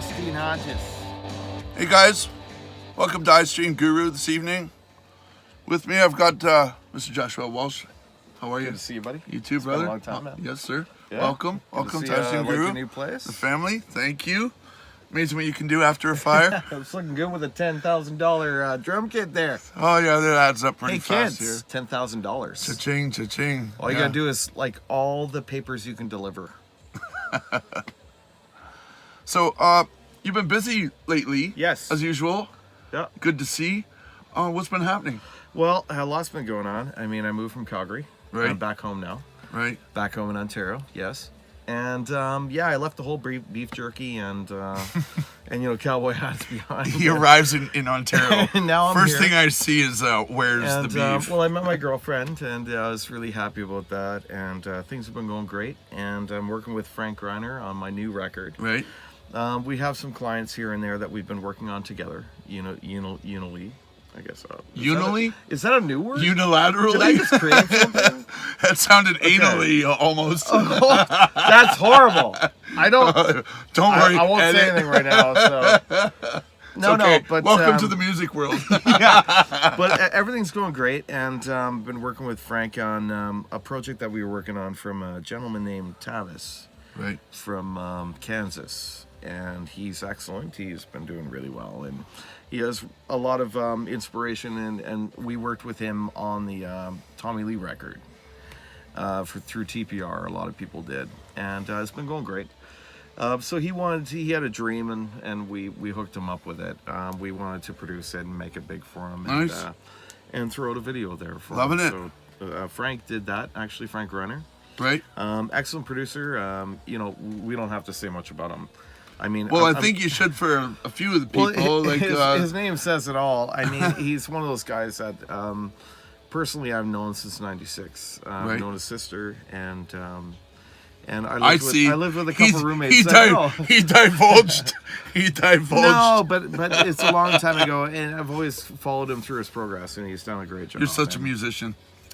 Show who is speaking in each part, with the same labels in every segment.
Speaker 1: Hajas.
Speaker 2: Hey guys, welcome to iStream Guru this evening. With me I've got Mr. Joshua Walsh. How are you?
Speaker 1: Good to see you, buddy.
Speaker 2: You too,
Speaker 1: It's
Speaker 2: brother.
Speaker 1: been a long time, man.
Speaker 2: Yes, sir.
Speaker 1: Yeah.
Speaker 2: Welcome.
Speaker 1: Good
Speaker 2: Welcome to
Speaker 1: see,
Speaker 2: iStream
Speaker 1: like
Speaker 2: Guru.
Speaker 1: your new place.
Speaker 2: The family, thank you. Amazing what you can do after a fire.
Speaker 1: It's looking good with a $10,000 drum kit there.
Speaker 2: Oh yeah, that adds up pretty
Speaker 1: Hey
Speaker 2: fast
Speaker 1: kids,
Speaker 2: here.
Speaker 1: $10,000.
Speaker 2: Cha-ching, cha-ching.
Speaker 1: All you
Speaker 2: Yeah.
Speaker 1: gotta do is like all the papers you can deliver.
Speaker 2: So, you've been busy lately.
Speaker 1: Yes.
Speaker 2: As usual.
Speaker 1: Yeah.
Speaker 2: Good to see. What's been happening?
Speaker 1: Well, a lot's been going on. I mean, I moved from Calgary.
Speaker 2: Right.
Speaker 1: I'm back home now.
Speaker 2: Right.
Speaker 1: Back home in Ontario. Yes. And yeah, I left the whole beef jerky and and cowboy hats behind.
Speaker 2: He arrives in Ontario.
Speaker 1: And now I'm
Speaker 2: First
Speaker 1: here.
Speaker 2: thing I see is where's
Speaker 1: And,
Speaker 2: the beef?
Speaker 1: well, I met my girlfriend, and I was really happy about that. And things have been going great. And I'm working with Frank Gryner on my new record.
Speaker 2: Right.
Speaker 1: We have some clients here and there that we've been working on together. Unily, I guess.
Speaker 2: Unily?
Speaker 1: Is that a new word?
Speaker 2: Unilaterally?
Speaker 1: Did I just create something?
Speaker 2: That sounded anally almost.
Speaker 1: That's horrible. I don't.
Speaker 2: Don't worry.
Speaker 1: I won't say
Speaker 2: edit.
Speaker 1: anything right now. So. No,
Speaker 2: Okay.
Speaker 1: no, but
Speaker 2: Welcome to the music world.
Speaker 1: yeah, but everything's going great, and been working with Frank on a project that we were working on from a gentleman named Tavis
Speaker 2: Right.
Speaker 1: from Kansas, and he's excellent. He's been doing really well, and he has a lot of inspiration, and we worked with him on the Tommy Lee record through TPR. A lot of people did, and it's been going great. So he had a dream, and we hooked him up with it. We wanted to produce it and make it big for him, and,
Speaker 2: Nice.
Speaker 1: And throw out a video there for
Speaker 2: Loving
Speaker 1: him.
Speaker 2: it.
Speaker 1: So Frank did that, actually, Frank Gryner.
Speaker 2: Right.
Speaker 1: Excellent producer. We don't have to say much about him. I mean,
Speaker 2: Well, I think you should for a few of the people.
Speaker 1: Well, his name says it all. I mean, he's one of those guys that personally I've known since '96.
Speaker 2: Right.
Speaker 1: I've known his sister, and
Speaker 2: I see.
Speaker 1: I lived with a couple roommates.
Speaker 2: He divulged. He divulged.
Speaker 1: No, but it's a long time ago, and I've always followed him through his progress, and he's done a great job.
Speaker 2: You're such a
Speaker 1: man.
Speaker 2: musician.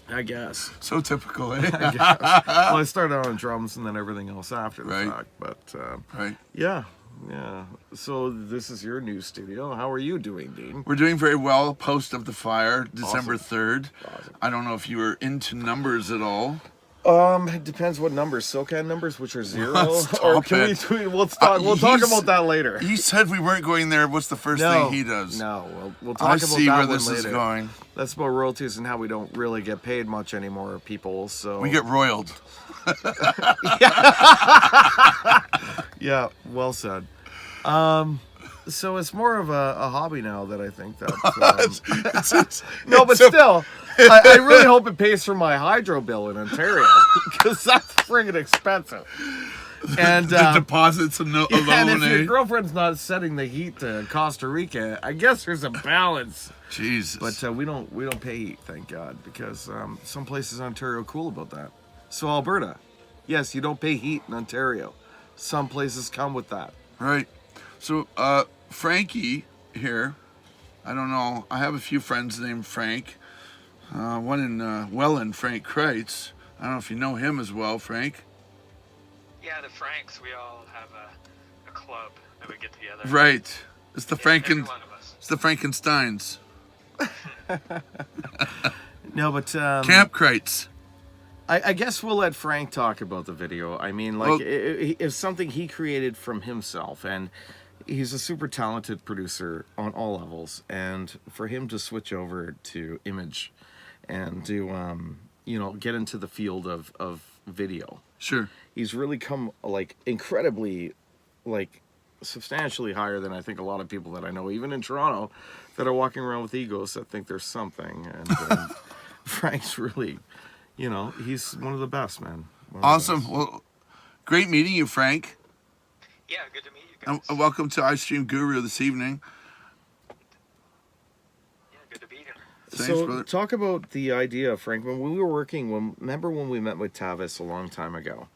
Speaker 1: I guess.
Speaker 2: So typical, eh?
Speaker 1: I guess. Well, I started out on drums and then everything else after the
Speaker 2: Right.
Speaker 1: fact. But
Speaker 2: Right.
Speaker 1: yeah. So this is your new studio. How are you doing, Dean?
Speaker 2: We're doing very well. Post of the fire, December
Speaker 1: Awesome.
Speaker 2: 3rd.
Speaker 1: Awesome.
Speaker 2: I don't know if you were into numbers at all.
Speaker 1: It depends what numbers. SoCal numbers, which are zero.
Speaker 2: Stop
Speaker 1: Or can
Speaker 2: it.
Speaker 1: we'll talk
Speaker 2: He's-
Speaker 1: about that later.
Speaker 2: He said we weren't going there. What's the first thing he does?
Speaker 1: No, we'll talk
Speaker 2: I
Speaker 1: about
Speaker 2: see
Speaker 1: that
Speaker 2: where
Speaker 1: one
Speaker 2: this is
Speaker 1: later.
Speaker 2: going.
Speaker 1: That's about royalties and how we don't really get paid much anymore, people. So
Speaker 2: We get roiled.
Speaker 1: yeah, well said. So it's more of a hobby now that I think that. No, but still, I really hope it pays for my hydro bill in Ontario because that's friggin' expensive. And
Speaker 2: the deposits alone.
Speaker 1: and if your
Speaker 2: Eh?
Speaker 1: girlfriend's not setting the heat to Costa Rica, I guess there's a balance.
Speaker 2: Jesus.
Speaker 1: But we don't pay heat, thank God, because some places in Ontario are cool about that. So Alberta, yes, you don't pay heat in Ontario. Some places come with that.
Speaker 2: Right. So, Frankie here, I don't know. I have a few friends named Frank. One in Welland, Frank Kreitz. I don't know if you know him as well, Frank.
Speaker 3: Yeah, the Franks, we all have a club that we get together.
Speaker 2: Right. It's the
Speaker 3: Every one of us.
Speaker 2: It's the Frankensteins.
Speaker 1: No, but
Speaker 2: Camp Kreitz.
Speaker 1: I guess we'll let Frank talk about the video. I mean, like,
Speaker 2: Well-
Speaker 1: it's something he created from himself, and he's a super talented producer on all levels. And for him to switch over to image and to, get into the field of video,
Speaker 2: Sure.
Speaker 1: he's really come, like, incredibly, like, substantially higher than I think a lot of people that I know, even in Toronto, that are walking around with egos that think there's something. And Frank's really... he's one of the best, man.
Speaker 2: Awesome. Well, great meeting you, Frank.
Speaker 3: Yeah, good to meet you guys.
Speaker 2: And welcome to iStream Guru this evening.
Speaker 3: Yeah, good to be here.
Speaker 2: Thanks,
Speaker 1: So
Speaker 2: brother.
Speaker 1: talk about the idea, Frank. When we were working, remember when we met with Tavis a long time ago?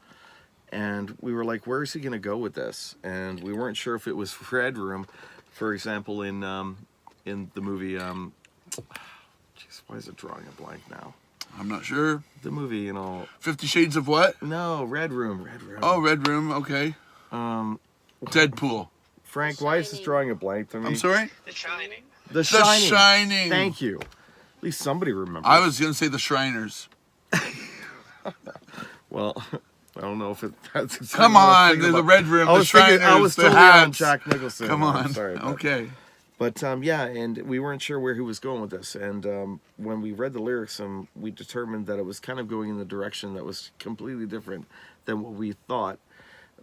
Speaker 1: And we were like, where is he going to go with this? And we weren't sure if it was Red Room, for example, in the movie, jeez, why is it drawing a blank now?
Speaker 2: I'm not sure.
Speaker 1: The movie,
Speaker 2: 50 Shades of what?
Speaker 1: No, Red Room.
Speaker 2: Oh, Red Room. Okay. Deadpool.
Speaker 1: Frank, why is this drawing a blank to me?
Speaker 2: I'm sorry?
Speaker 3: The Shining.
Speaker 1: The
Speaker 2: The
Speaker 1: Shining.
Speaker 2: Shining.
Speaker 1: Thank you. At least somebody remembers.
Speaker 2: I was going to say the Shriners.
Speaker 1: Well, I don't know if that's exactly
Speaker 2: Come
Speaker 1: what I was
Speaker 2: on,
Speaker 1: thinking
Speaker 2: there's the
Speaker 1: about.
Speaker 2: Red Room,
Speaker 1: I
Speaker 2: the
Speaker 1: was thinking,
Speaker 2: Shriners,
Speaker 1: I was
Speaker 2: the
Speaker 1: totally on
Speaker 2: Hats.
Speaker 1: Jack Nicholson.
Speaker 2: Come
Speaker 1: I'm
Speaker 2: on.
Speaker 1: sorry.
Speaker 2: Okay.
Speaker 1: But yeah, and we weren't sure where he was going with this. And when we read the lyrics, we determined that it was kind of going in the direction that was completely different than what we thought.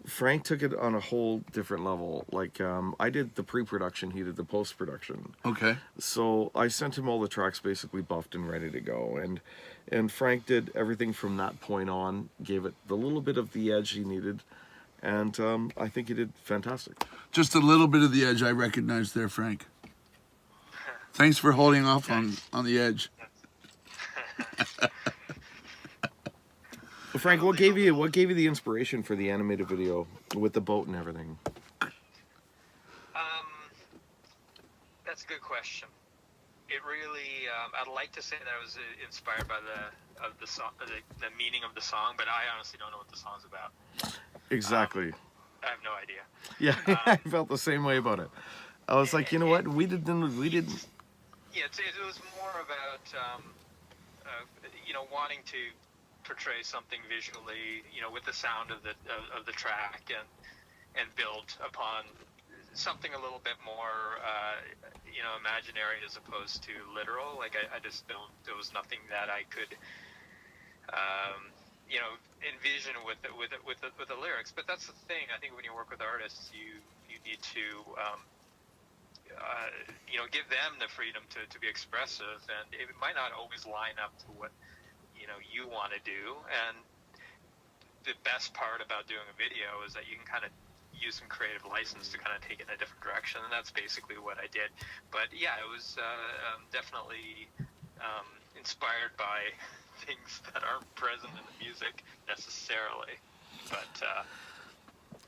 Speaker 1: Frank took it on a whole different level. Like, I did the pre-production, he did the post-production.
Speaker 2: Okay.
Speaker 1: So I sent him all the tracks basically buffed and ready to go. And Frank did everything from that point on, gave it the little bit of the edge he needed. And I think he did fantastic.
Speaker 2: Just a little bit of the edge I recognized there, Frank. Thanks for holding off on the edge.
Speaker 1: Well, Frank, what gave you the inspiration for the animated video with the boat and everything?
Speaker 3: That's a good question. It really, I'd like to say that I was inspired by the song, the meaning of the song, but I honestly don't know what the song's about.
Speaker 1: Exactly.
Speaker 3: I have no idea.
Speaker 1: Yeah, I felt the same way about it. I was like, you know what? We didn't.
Speaker 3: Yeah, it was more about, wanting to portray something visually, with the sound of the track and build upon something a little bit more, imaginary as opposed to literal. Like I just don't. There was nothing that I could, envision with the lyrics. But that's the thing. I think when you work with artists, you need to, give them the freedom to be expressive, and it might not always line up to what you want to do. And the best part about doing a video is that you can kind of use some creative license to kind of take it in a different direction, and that's basically what I did. But yeah, it was definitely inspired by things that aren't present in the music necessarily, but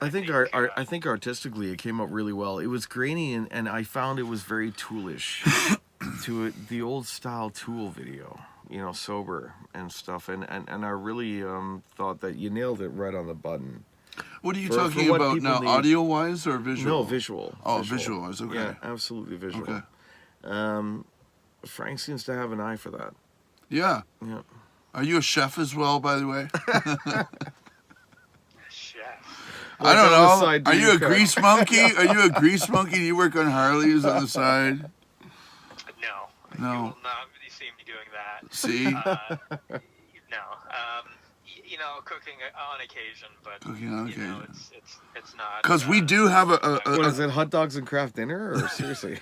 Speaker 1: I think artistically it came out really well. It was grainy, and I found it was very Toolish to the old style Tool video, sober and stuff. And I really thought that you nailed it right on the button.
Speaker 2: What are you
Speaker 1: For
Speaker 2: talking
Speaker 1: what
Speaker 2: about
Speaker 1: people
Speaker 2: now,
Speaker 1: need.
Speaker 2: audio-wise or visual?
Speaker 1: No, visual.
Speaker 2: Oh, visual-wise, okay.
Speaker 1: Yeah, absolutely visual.
Speaker 2: Okay.
Speaker 1: Frank seems to have an eye for that.
Speaker 2: Yeah.
Speaker 1: Yeah.
Speaker 2: Are you a chef as well, by the way?
Speaker 3: chef.
Speaker 2: I don't
Speaker 1: on the
Speaker 2: know.
Speaker 1: side,
Speaker 2: Are
Speaker 1: do
Speaker 2: you
Speaker 1: you
Speaker 2: a
Speaker 1: cut?
Speaker 2: grease monkey? Are you a grease monkey? Do you work on Harleys on the side?
Speaker 3: No.
Speaker 2: No.
Speaker 3: You will not see me doing that.
Speaker 2: See?
Speaker 3: No. Cooking on occasion, but
Speaker 2: Cooking on occasion.
Speaker 3: it's not.
Speaker 2: Because we do have
Speaker 1: What is it, hot dogs and craft dinner, or seriously?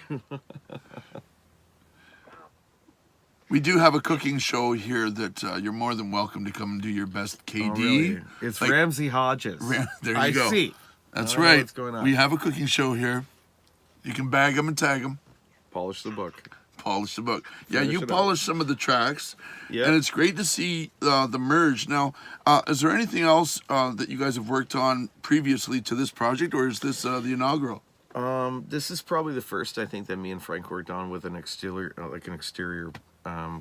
Speaker 2: we do have a cooking show here that you're more than welcome to come and do your best KD.
Speaker 1: Oh, really? It's
Speaker 2: Like-
Speaker 1: Ramsey Hajas.
Speaker 2: There you
Speaker 1: I
Speaker 2: go.
Speaker 1: see.
Speaker 2: That's
Speaker 1: I don't know
Speaker 2: right.
Speaker 1: what's going on.
Speaker 2: We have a cooking show here. You can bag them and tag them.
Speaker 1: Polish the book.
Speaker 2: Polish the book. Yeah,
Speaker 1: Finish
Speaker 2: you
Speaker 1: it up.
Speaker 2: polished some of the tracks.
Speaker 1: Yeah.
Speaker 2: And it's great to see the merge. Now, is there anything else that you guys have worked on previously to this project, or is this the inaugural?
Speaker 1: This is probably the first I think that me and Frank worked on with an exterior,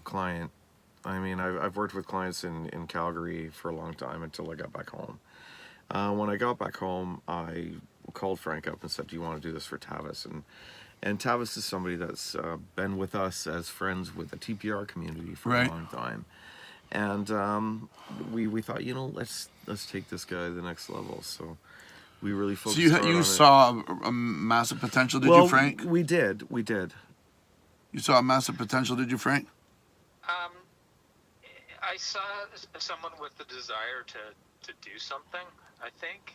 Speaker 1: client. I mean, I've worked with clients in Calgary for a long time until I got back home. When I got back home, I called Frank up and said, "Do you want to do this for Tavis?" And Tavis is somebody that's been with us as friends with the TPR community for
Speaker 2: Right.
Speaker 1: a long time. And we thought, let's take this guy to the next level. So we really focused
Speaker 2: So
Speaker 1: hard on
Speaker 2: you
Speaker 1: it.
Speaker 2: saw a massive potential, did
Speaker 1: Well,
Speaker 2: you, Frank?
Speaker 1: We did.
Speaker 2: You saw a massive potential, did you, Frank?
Speaker 3: I saw someone with the desire to do something. I think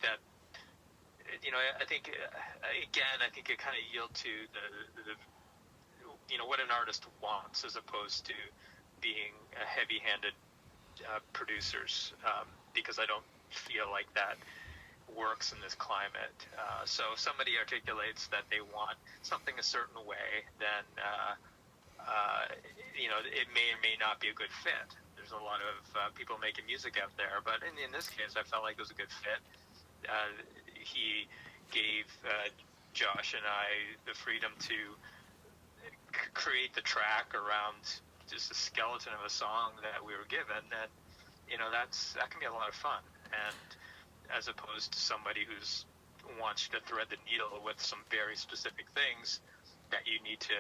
Speaker 3: that. I think it kind of yield to the what an artist wants, as opposed to being heavy-handed producers, because I don't feel like that works in this climate. So if somebody articulates that they want something a certain way, then it may or may not be a good fit. There's a lot of people making music out there, but in this case, I felt like it was a good fit. He gave Josh and I the freedom to create the track around just a skeleton of a song that we were given, and that can be a lot of fun. And as opposed to somebody who's wants you to thread the needle with some very specific things that you need to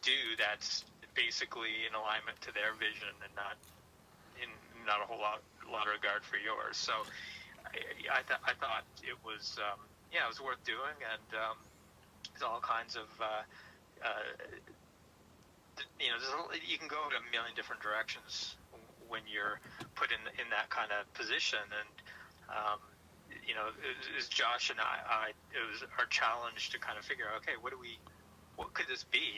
Speaker 3: do that's basically in alignment to their vision and not a whole lot of regard for yours. So I thought it was it was worth doing, and there's all kinds of you can go in a million different directions when you're put in that kind of position. And it was Josh and I it was our challenge to kind of figure out, okay, what could this be?